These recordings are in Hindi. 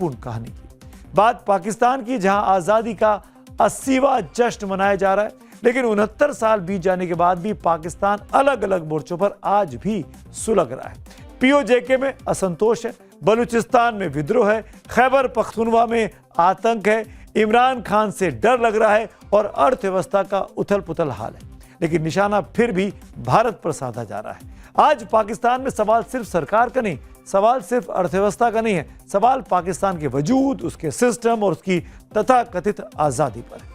अर्थपूर्ण कहानी की। बात पाकिस्तान की, जहां आजादी का 80वां जश्न मनाया जा रहा है, लेकिन 69 साल बीत जाने के बाद भी पाकिस्तान अलग अलग मोर्चों पर आज भी सुलग रहा है। पीओजेके में असंतोष है, बलूचिस्तान में विद्रोह है, खैबर पख्तूनख्वा में आतंक है, इमरान खान से डर लग रहा है और अर्थव्यवस्था का उथल पुथल हाल है। लेकिन निशाना फिर भी भारत पर साधा जा रहा है। आज पाकिस्तान में सवाल सिर्फ सरकार का नहीं, सवाल सिर्फ अर्थव्यवस्था का नहीं है, सवाल पाकिस्तान के वजूद, उसके सिस्टम और उसकी तथाकथित आजादी पर है।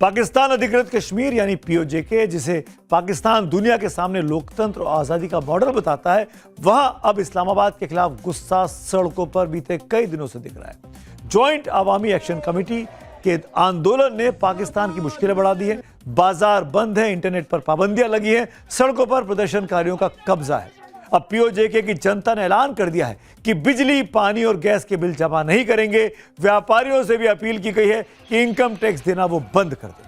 पाकिस्तान अधिकृत कश्मीर यानी पीओजेके, जिसे पाकिस्तान दुनिया के सामने लोकतंत्र और आजादी का मॉडल बताता है, वहां अब इस्लामाबाद के खिलाफ गुस्सा सड़कों पर बीते कई दिनों से दिख रहा है। ज्वाइंट अवामी एक्शन कमेटी के आंदोलन ने पाकिस्तान की मुश्किलें बढ़ा दी है। बाजार बंद है, इंटरनेट पर पाबंदियां लगी हैं, सड़कों पर प्रदर्शनकारियों का कब्जा है। अब पीओजेके की जनता ने ऐलान कर दिया है कि बिजली, पानी और गैस के बिल जमा नहीं करेंगे। व्यापारियों से भी अपील की गई है कि इनकम टैक्स देना वो बंद कर दें।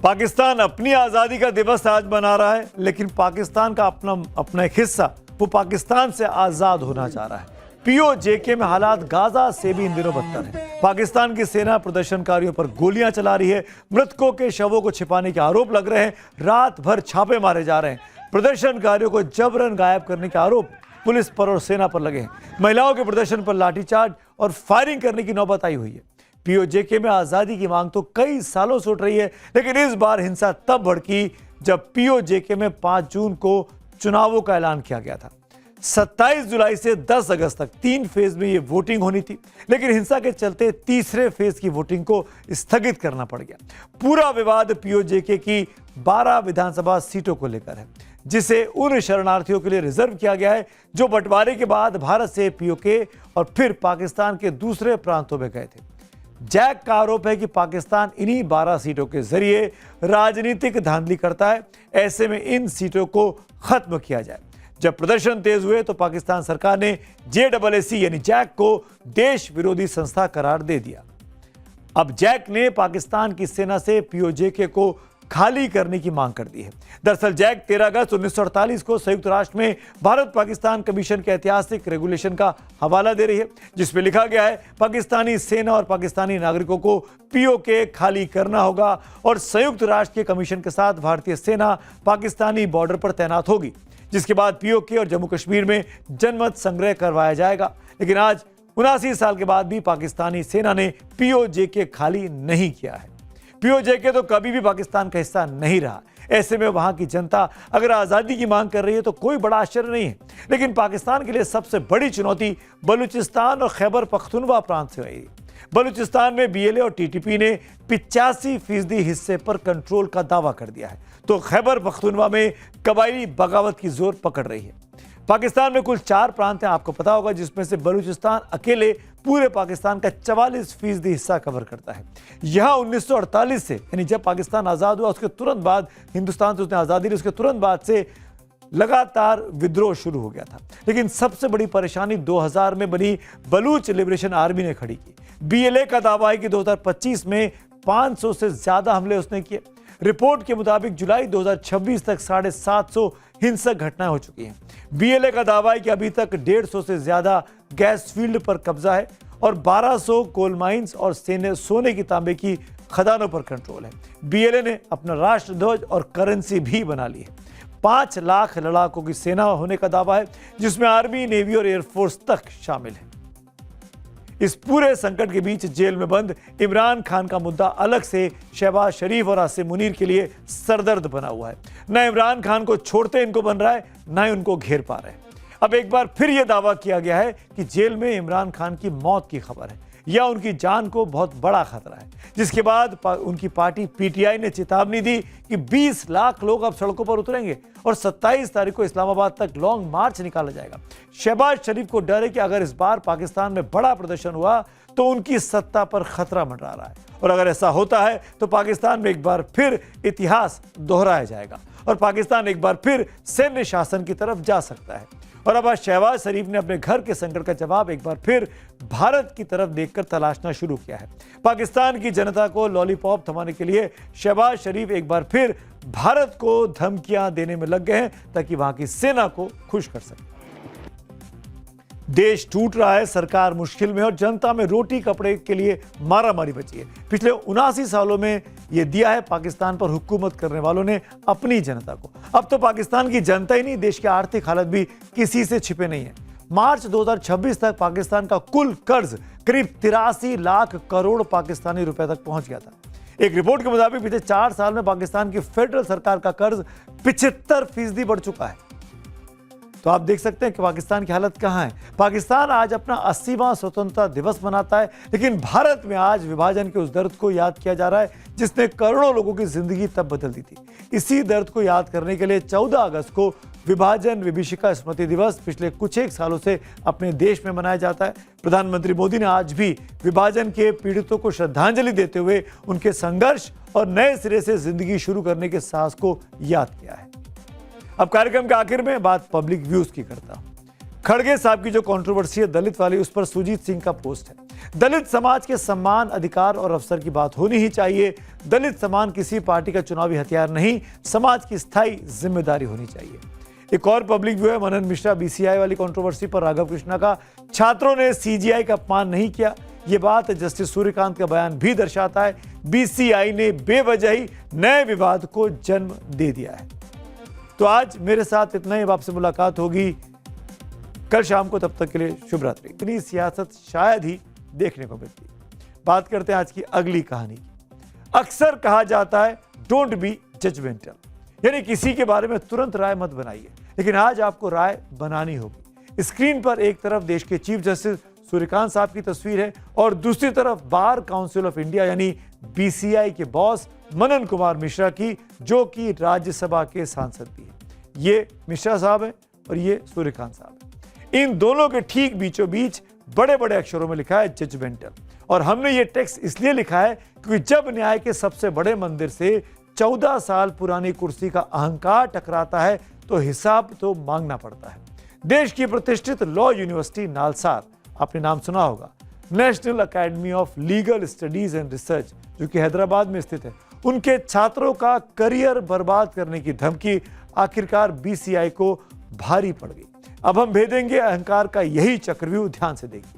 पाकिस्तान अपनी आजादी का दिवस आज मना रहा है, लेकिन पाकिस्तान का अपना एक हिस्सा वो पाकिस्तान से आजाद होना चाह रहा है। पीओजेके में हालात गाजा से भी इन दिनों बदतर है। पाकिस्तान की सेना प्रदर्शनकारियों पर गोलियां चला रही है, मृतकों के शवों को छिपाने के आरोप लग रहे हैं, रात भर छापे मारे जा रहे हैं। प्रदर्शनकारियों को जबरन गायब करने के आरोप पुलिस पर और सेना पर लगे हैं। महिलाओं के प्रदर्शन पर लाठीचार्ज और फायरिंग करने की नौबत आई हुई है। पीओजेके में आजादी की मांग तो कई सालों से उठ रही है, लेकिन इस बार हिंसा तब भड़की जब पीओजेके में 5 जून को चुनावों का ऐलान किया गया था। 27 जुलाई से 10 अगस्त तक 3 फेज में ये वोटिंग होनी थी, लेकिन हिंसा के चलते तीसरे फेज की वोटिंग को स्थगित करना पड़ गया। पूरा विवाद पीओजेके की 12 विधानसभा सीटों को लेकर है, जिसे उन शरणार्थियों के लिए रिजर्व किया गया है जो बंटवारे के बाद भारत से पीओके और फिर पाकिस्तान के दूसरे प्रांतों में गए थे। जैक का आरोप है कि पाकिस्तान इन्हीं 12 सीटों के जरिए राजनीतिक धांधली करता है। ऐसे में इन सीटों को खत्म किया जाए। जब प्रदर्शन तेज हुए तो पाकिस्तान सरकार ने जेएसी यानी जैक को देश विरोधी संस्था करार दे दिया। अब जैक ने पाकिस्तान की सेना से पीओजेके को खाली करने की मांग कर दी है। दरअसल जैक 13 अगस्त 1948 को संयुक्त राष्ट्र में भारत पाकिस्तान कमीशन के ऐतिहासिक रेगुलेशन का हवाला दे रही है, जिसमें लिखा गया है पाकिस्तानी सेना और पाकिस्तानी नागरिकों को पीओके खाली करना होगा और संयुक्त राष्ट्र के कमीशन के साथ भारतीय सेना पाकिस्तानी बॉर्डर पर तैनात होगी, जिसके बाद पीओके और जम्मू कश्मीर में जनमत संग्रह करवाया जाएगा। लेकिन आज 79 साल के बाद भी पाकिस्तानी सेना ने पीओजेके खाली नहीं किया है। पीओजेके तो कभी भी पाकिस्तान का हिस्सा नहीं रहा। ऐसे में वहां की जनता अगर आजादी की मांग कर रही है तो कोई बड़ा आश्चर्य नहीं है। लेकिन पाकिस्तान के लिए सबसे बड़ी चुनौती बलूचिस्तान और खैबर पख्तूनख्वा प्रांत से आई। बलूचिस्तान में बीएलए और टीटीपी ने 85% हिस्से पर कंट्रोल का दावा कर दिया है, तो खैबर पख्तूनख्वा में कबायली बगावत की जोर पकड़ रही है। पाकिस्तान में कुल 4 प्रांत हैं, आपको पता होगा, जिसमें से बलूचिस्तान अकेले पूरे पाकिस्तान का 44% हिस्सा कवर करता है। यहां 1948 से, यानी जब पाकिस्तान आजाद हुआ उसके तुरंत बाद, हिंदुस्तान से उसने आजादी ली, उसके तुरंत बाद से लगातार विद्रोह शुरू हो गया था। लेकिन सबसे बड़ी परेशानी 2000 में बनी बलूच लिबरेशन आर्मी ने खड़ी की। बीएलए का दावा है कि 2025 में 500 से ज्यादा हमले उसने किए। रिपोर्ट के मुताबिक जुलाई 2026 तक 750 हिंसक घटनाएं हो चुकी हैं। बीएलए का दावा है कि अभी तक 150 से ज्यादा गैस फील्ड पर कब्जा है और 1200 कोल माइंस और सोने की तांबे की खदानों पर कंट्रोल है। बीएलए ने अपना राष्ट्रध्वज और करेंसी भी बना ली है। 5 लाख लड़ाकों की सेना होने का दावा है, जिसमें आर्मी, नेवी और एयरफोर्स तक शामिल है। इस पूरे संकट के बीच जेल में बंद इमरान खान का मुद्दा अलग से शहबाज शरीफ और आसिम मुनीर के लिए सरदर्द बना हुआ है। न इमरान खान को छोड़ते इनको बन रहा है, न ही उनको घेर पा रहे हैं। अब एक बार फिर यह दावा किया गया है कि जेल में इमरान खान की मौत की खबर है या उनकी जान को बहुत बड़ा खतरा है, जिसके बाद उनकी पार्टी पीटीआई ने चेतावनी दी कि 20 लाख लोग अब सड़कों पर उतरेंगे और 27 तारीख को इस्लामाबाद तक लॉन्ग मार्च निकाला जाएगा। शहबाज शरीफ को डर है कि अगर इस बार पाकिस्तान में बड़ा प्रदर्शन हुआ तो उनकी सत्ता पर खतरा मंडरा रहा है, और अगर ऐसा होता है तो पाकिस्तान में एक बार फिर इतिहास दोहराया जाएगा और पाकिस्तान एक बार फिर सैन्य शासन की तरफ जा सकता है। और अब आज शहबाज शरीफ ने अपने घर के संकट का जवाब एक बार फिर भारत की तरफ देखकर तलाशना शुरू किया है। पाकिस्तान की जनता को लॉलीपॉप थमाने के लिए शहबाज शरीफ एक बार फिर भारत को धमकियां देने में लग गए हैं ताकि वहां की सेना को खुश कर सके। देश टूट रहा है, सरकार मुश्किल में और जनता में रोटी कपड़े के लिए मारामारी बची है। पिछले 79 सालों में यह दिया है पाकिस्तान पर हुकूमत करने वालों ने अपनी जनता को। अब तो पाकिस्तान की जनता ही नहीं, देश की आर्थिक हालत भी किसी से छिपे नहीं है। मार्च 2026 तक पाकिस्तान का कुल कर्ज करीब 83 लाख करोड़ पाकिस्तानी रुपए तक पहुंच गया था। एक रिपोर्ट के मुताबिक पिछले 4 साल में पाकिस्तान की फेडरल सरकार का कर्ज 75% बढ़ चुका है। तो आप देख सकते हैं कि पाकिस्तान की हालत कहां है। पाकिस्तान आज अपना 80वां स्वतंत्रता दिवस मनाता है, लेकिन भारत में आज विभाजन के उस दर्द को याद किया जा रहा है जिसने करोड़ों लोगों की जिंदगी तब बदल दी थी। इसी दर्द को याद करने के लिए 14 अगस्त को विभाजन विभीषिका स्मृति दिवस पिछले कुछ एक सालों से अपने देश में मनाया जाता है। प्रधानमंत्री मोदी ने आज भी विभाजन के पीड़ितों को श्रद्धांजलि देते हुए उनके संघर्ष और नए सिरे से जिंदगी शुरू करने के साहस को याद किया है। अब कार्यक्रम के आखिर में बात पब्लिक व्यूज की करता हूं। खड़गे साहब की जो कंट्रोवर्सी है दलित वाली, उस पर सुजीत सिंह का पोस्ट है। दलित समाज के सम्मान, अधिकार और अवसर की बात होनी ही चाहिए। दलित सम्मान किसी पार्टी का चुनावी हथियार नहीं, समाज की स्थायी जिम्मेदारी होनी चाहिए। एक और पब्लिक व्यू है मनन मिश्रा बीसीआई वाली कंट्रोवर्सी पर राघव कृष्णा का, छात्रों ने सीजीआई का अपमान नहीं किया। यह बात जस्टिस सूर्यकांत का बयान भी दर्शाता है। बीसीआई ने बेवजह ही नए विवाद को जन्म दे दिया है। तो आज मेरे साथ इतना ही। अब आपसे मुलाकात होगी कल शाम को, तब तक के लिए शुभ रात्रि। इतनी सियासत शायद ही देखने को मिलती। बात करते हैं आज की अगली कहानी की। अक्सर कहा जाता है डोंट बी जजमेंटल, यानी किसी के बारे में तुरंत राय मत बनाइए, लेकिन आज आपको राय बनानी होगी। स्क्रीन पर एक तरफ देश के चीफ जस्टिस सूर्यकांत साहब की तस्वीर है और दूसरी तरफ बार काउंसिल ऑफ इंडिया यानी बीसीआई के बॉस मनन कुमार मिश्रा की, जो कि राज्यसभा के सांसद भी हैं। ये मिश्रा साहब हैं और ये सूर्यकांत साहब हैं। इन दोनों के ठीक बीचों बीच बड़े बड़े अक्षरों में लिखा है जजमेंटल। और हमने ये टेक्स्ट इसलिए लिखा है क्योंकि जब न्याय के सबसे बड़े मंदिर से 14 साल पुरानी कुर्सी का अहंकार टकराता है तो हिसाब तो मांगना पड़ता है। देश की प्रतिष्ठित लॉ यूनिवर्सिटी नालसार, आपने नाम सुना होगा, national academy of legal studies and research, जो कि हैदराबाद में स्थित है, उनके छात्रों का करियर बर्बाद करने की धमकी आखिरकार बीसीआई को भारी पड़ गई। अब हम भेदेंगे अहंकार का यही चक्रव्यूह, ध्यान से देखिए।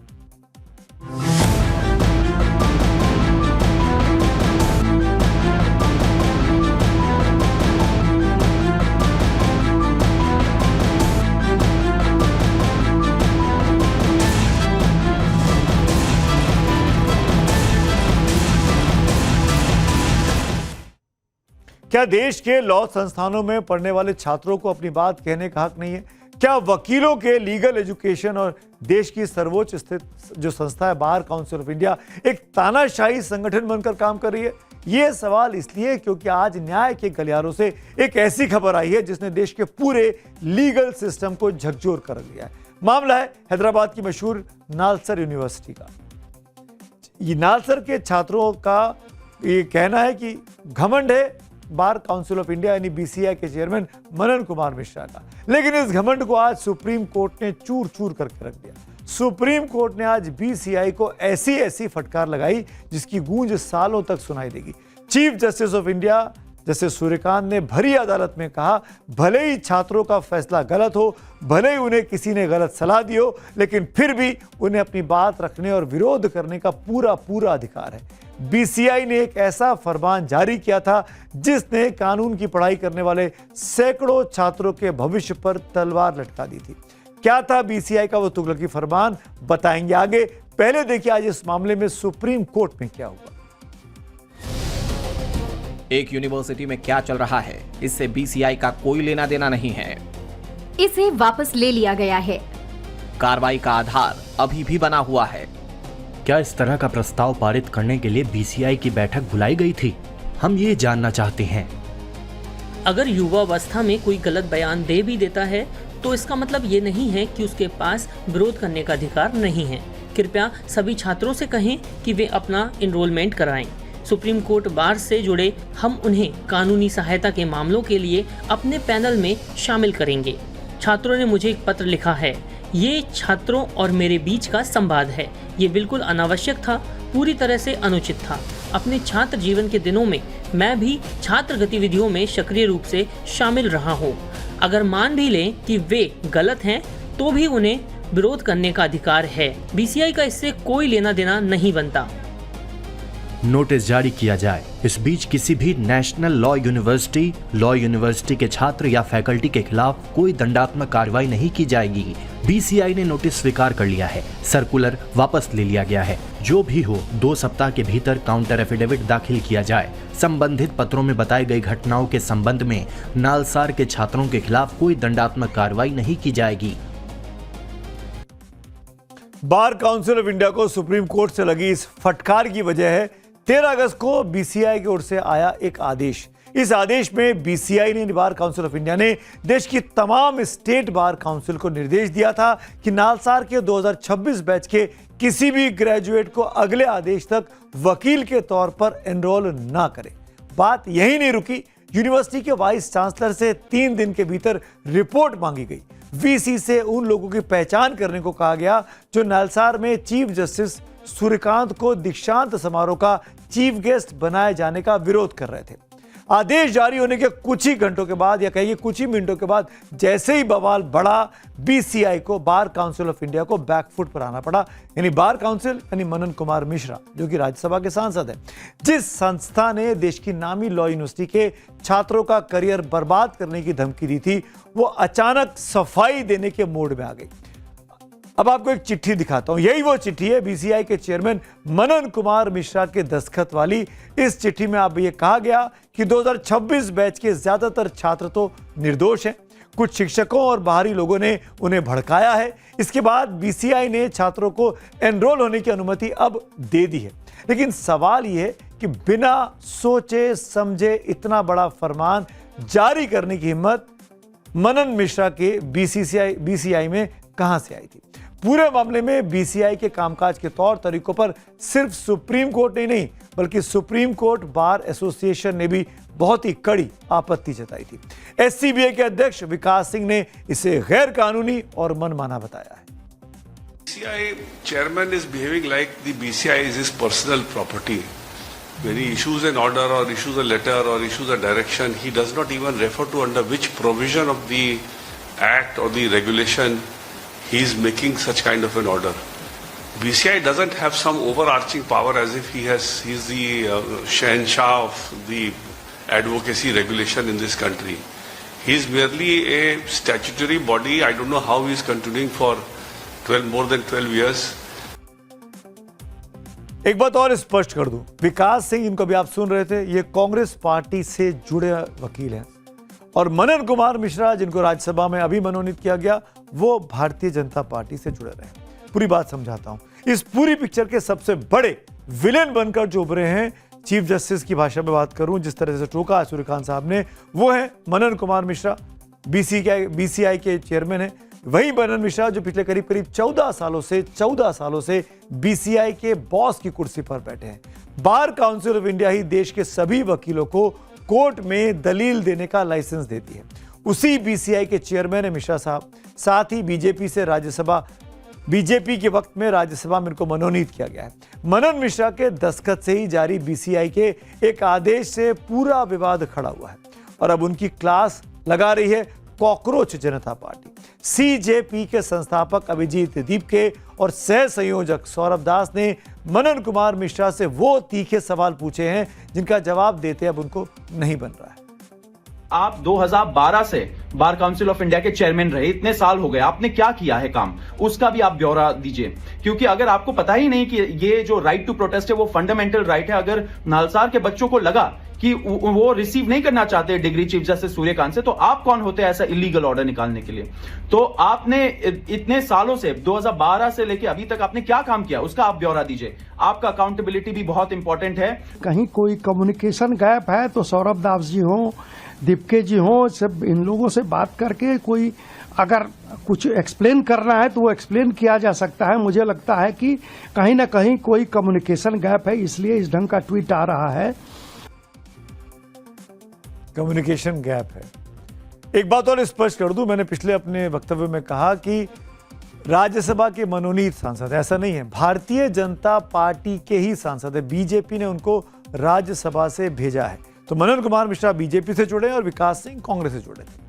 क्या देश के लॉ संस्थानों में पढ़ने वाले छात्रों को अपनी बात कहने का हक नहीं है? क्या वकीलों के लीगल एजुकेशन और देश की सर्वोच्च स्थित जो संस्था है बार काउंसिल ऑफ इंडिया एक तानाशाही संगठन बनकर काम कर रही है? यह सवाल इसलिए क्योंकि आज न्याय के गलियारों से एक ऐसी खबर आई है जिसने देश के पूरे लीगल सिस्टम को झकझोर कर दिया है। मामला है हैदराबाद की मशहूर नालसर यूनिवर्सिटी का। ये नालसर के छात्रों का ये कहना है कि घमंड है बार काउंसिल ऑफ इंडिया यानी बीसीआई के चेयरमैन मनन कुमार मिश्रा का, लेकिन इस घमंड को आज सुप्रीम कोर्ट ने चूर चूर करके रख दिया। सुप्रीम कोर्ट ने आज बीसीआई को ऐसी ऐसी फटकार लगाई जिसकी गूंज सालों तक सुनाई देगी। Chief justice of India justice Suryakant ने भरी अदालत में कहा, भले ही छात्रों का फैसला गलत हो, भले ही उन्हें किसी ने गलत सलाह दी हो, लेकिन फिर भी उन्हें अपनी बात रखने और विरोध करने का पूरा पूरा अधिकार है। बीसीआई ने एक ऐसा फरमान जारी किया था जिसने कानून की पढ़ाई करने वाले सैकड़ों छात्रों के भविष्य पर तलवार लटका दी थी। क्या था बीसीआई का वो तुगलकी फरमान, बताएंगे आगे। पहले देखिए आज इस मामले में सुप्रीम कोर्ट में क्या हुआ। एक यूनिवर्सिटी में क्या चल रहा है, इससे बीसीआई का कोई लेना देना नहीं है। इसे वापस ले लिया गया है। कार्रवाई का आधार अभी भी बना हुआ है। क्या इस तरह का प्रस्ताव पारित करने के लिए बीसीआई की बैठक बुलाई गई थी? हम ये जानना चाहते हैं। अगर युवावस्था में कोई गलत बयान दे भी देता है तो इसका मतलब ये नहीं है कि उसके पास विरोध करने का अधिकार नहीं है। कृपया सभी छात्रों से कहें कि वे अपना एनरोलमेंट कराएं। सुप्रीम कोर्ट बार से जुड़े हम उन्हें कानूनी सहायता के मामलों के लिए अपने पैनल में शामिल करेंगे। छात्रों ने मुझे एक पत्र लिखा है। ये छात्रों और मेरे बीच का संवाद है। ये बिल्कुल अनावश्यक था, पूरी तरह से अनुचित था। अपने छात्र जीवन के दिनों में मैं भी छात्र गतिविधियों में सक्रिय रूप से शामिल रहा हूँ। अगर मान भी लें कि वे गलत हैं तो भी उन्हें विरोध करने का अधिकार है। बीसीआई का इससे कोई लेना देना नहीं बनता। नोटिस जारी किया जाए। इस बीच किसी भी नेशनल लॉ यूनिवर्सिटी के छात्र या फैकल्टी के खिलाफ कोई दंडात्मक कार्रवाई नहीं की जाएगी। बीसीआई ने नोटिस स्वीकार कर लिया है, सर्कुलर वापस ले लिया गया है। जो भी हो, 2 सप्ताह के भीतर काउंटर एफिडेविट दाखिल किया जाए। संबंधित पत्रों में बताई गई घटनाओं के संबंध में नालसार के छात्रों के खिलाफ कोई दंडात्मक कार्रवाई नहीं की जाएगी। बार काउंसिल ऑफ इंडिया को सुप्रीम कोर्ट से लगी इस फटकार की वजह है 13 अगस्त को बीसीआई की ओर से आया एक आदेश। इस आदेश में बीसीआई ने बार काउंसिल ऑफ इंडिया ने देश की तमाम स्टेट बार काउंसिल को निर्देश दिया था कि नालसार के 2026 बैच के किसी भी ग्रेजुएट को अगले आदेश तक वकील के तौर पर एनरोल ना करें। बात यही नहीं रुकी, यूनिवर्सिटी के वाइस चांसलर से 3 दिन के भीतर रिपोर्ट मांगी गई। वीसी से उन लोगों की पहचान करने को कहा गया जो नालसार में चीफ जस्टिस सूर्यकांत को दीक्षांत समारोह का चीफ गेस्ट बनाए जाने का विरोध कर रहे थे। आदेश जारी होने के कुछ ही घंटों के बाद या कहिए कुछ ही मिनटों के बाद जैसे ही बवाल बढ़ा, बीसीआई को बार काउंसिल ऑफ इंडिया को बैकफुट पर आना पड़ा। यानी बार काउंसिल यानी मनन कुमार मिश्रा जो कि राज्यसभा के सांसद हैं, जिस संस्था ने देश की नामी लॉ यूनिवर्सिटी के छात्रों का करियर बर्बाद करने की धमकी दी थी, वो अचानक सफाई देने के मोड में आ गई। अब आपको एक चिट्ठी दिखाता हूं। यही वो चिट्ठी है बीसीआई के चेयरमैन मनन कुमार मिश्रा के दस्तखत वाली। इस चिट्ठी में अब ये कहा गया कि 2026 बैच के ज्यादातर छात्र तो निर्दोष हैं। कुछ शिक्षकों और बाहरी लोगों ने उन्हें भड़काया है। इसके बाद बीसीआई ने छात्रों को एनरोल होने की अनुमति अब दे दी है। लेकिन सवाल यह है कि बिना सोचे समझे इतना बड़ा फरमान जारी करने की हिम्मत मनन मिश्रा के बीसीआई में कहां से आई थी। पूरे मामले में बीसीआई के कामकाज के तौर तरीकों पर सिर्फ सुप्रीम कोर्ट ने नहीं बल्कि सुप्रीम कोर्ट बार एसोसिएशन ने भी बहुत ही कड़ी आपत्ति जताई थी। एससीबीए के अध्यक्ष विकास सिंह ने इसे गैर कानूनी और मनमाना बताया है। BCI chairman is behaving like the BCI is his personal property. When he issues an order or issues a letter or issues a direction, he does not even refer to under which provision of the act or the regulation he is making such kind of an order. BCI doesn't have some overarching power as if he's the Shahenshah of the advocacy regulation in this country. He is merely a statutory body. I don't know how he is continuing for more than 12 years. एक बात और स्पष्ट कर दूं, विकास सिंह इनको भी आप सुन रहे थे, ये कांग्रेस पार्टी से जुड़े वकील हैं और मनन कुमार मिश्रा जिनको राज्यसभा में अभी मनोनीत किया गया वो भारतीय जनता पार्टी से जुड़े रहे। पूरी बात समझाता हूं। इस पूरी पिक्चर के सबसे बड़े विलेन बनकर जो उभरे हैं, चीफ जस्टिस की भाषा में बात करूं, जिस तरह से टोका सूर्यकांत साहब ने, वो है मनन कुमार मिश्रा, बीसीआई के चेयरमैन है। वही मनन मिश्रा जो पिछले करीब 14 सालों से बीसीआई के बॉस की कुर्सी पर बैठे हैं। बार काउंसिल ऑफ इंडिया ही देश के सभी वकीलों को कोर्ट में दलील देने का लाइसेंस देती है। उसी बीसीआई के चेयरमैन है मिश्रा साहब। साथ ही बीजेपी के वक्त में राज्यसभा में इनको मनोनीत किया गया है। मनन मिश्रा के दस्तखत से ही जारी बीसीआई के एक आदेश से पूरा विवाद खड़ा हुआ है और अब उनकी क्लास लगा रही है कॉकरोच जनता पार्टी। सीजेपी के संस्थापक अभिजीत दीपके और सह संयोजक सौरभ दास ने मनन कुमार मिश्रा से वो तीखे सवाल पूछे हैं जिनका जवाब देते अब उनको नहीं बन रहा है। आप 2012 से बार काउंसिल ऑफ इंडिया के चेयरमैन रहे, इतने साल हो गए, आपने क्या किया है काम, उसका भी आप ब्यौरा दीजिए। क्योंकि अगर आपको पता ही नहीं कि ये जो राइट टू प्रोटेस्ट है वो फंडामेंटल राइट है, अगर नालसार के बच्चों को लगा कि वो रिसीव नहीं करना चाहते डिग्री चीफ जस्टिस सूर्यकांत से, तो आप कौन होते हैं ऐसा इलीगल ऑर्डर निकालने के लिए? तो आपने इतने सालों से 2012 से लेके अभी तक आपने क्या काम किया, उसका आप ब्यौरा दीजिए। आपका अकाउंटेबिलिटी भी बहुत इंपॉर्टेंट है। कहीं कोई कम्युनिकेशन गैप है तो सौरभ दास जी हो दीपके जी हों, सब इन लोगों से बात करके कोई अगर कुछ एक्सप्लेन करना है तो वो एक्सप्लेन किया जा सकता है। मुझे लगता है कि कहीं ना कहीं कोई कम्युनिकेशन गैप है, इसलिए इस ढंग का ट्वीट आ रहा है। कम्युनिकेशन गैप है। एक बात और स्पष्ट कर दूं, मैंने पिछले अपने वक्तव्य में कहा कि राज्यसभा के मनोनीत सांसद, ऐसा नहीं है, भारतीय जनता पार्टी के ही सांसद है। बीजेपी ने उनको राज्यसभा से भेजा है। तो मनन कुमार मिश्रा बीजेपी से जुड़े और विकास सिंह कांग्रेस से जुड़े थे।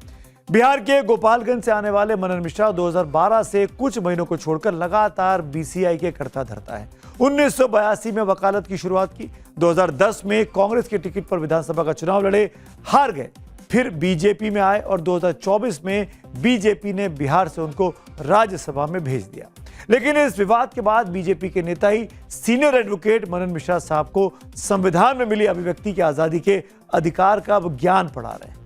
बिहार के गोपालगंज से आने वाले मनन मिश्रा 2012 से कुछ महीनों को छोड़कर लगातार बीसीआई के करता धरता है। 1982 में वकालत की शुरुआत की, 2010 में कांग्रेस के टिकट पर विधानसभा का चुनाव लड़े, हार गए, फिर बीजेपी में आए और 2024 में बीजेपी ने बिहार से उनको राज्यसभा में भेज दिया। लेकिन इस विवाद के बाद बीजेपी के नेता ही सीनियर एडवोकेट मनन मिश्रा साहब को संविधान में मिली अभिव्यक्ति की आजादी के अधिकार का ज्ञान पढ़ा रहे हैं।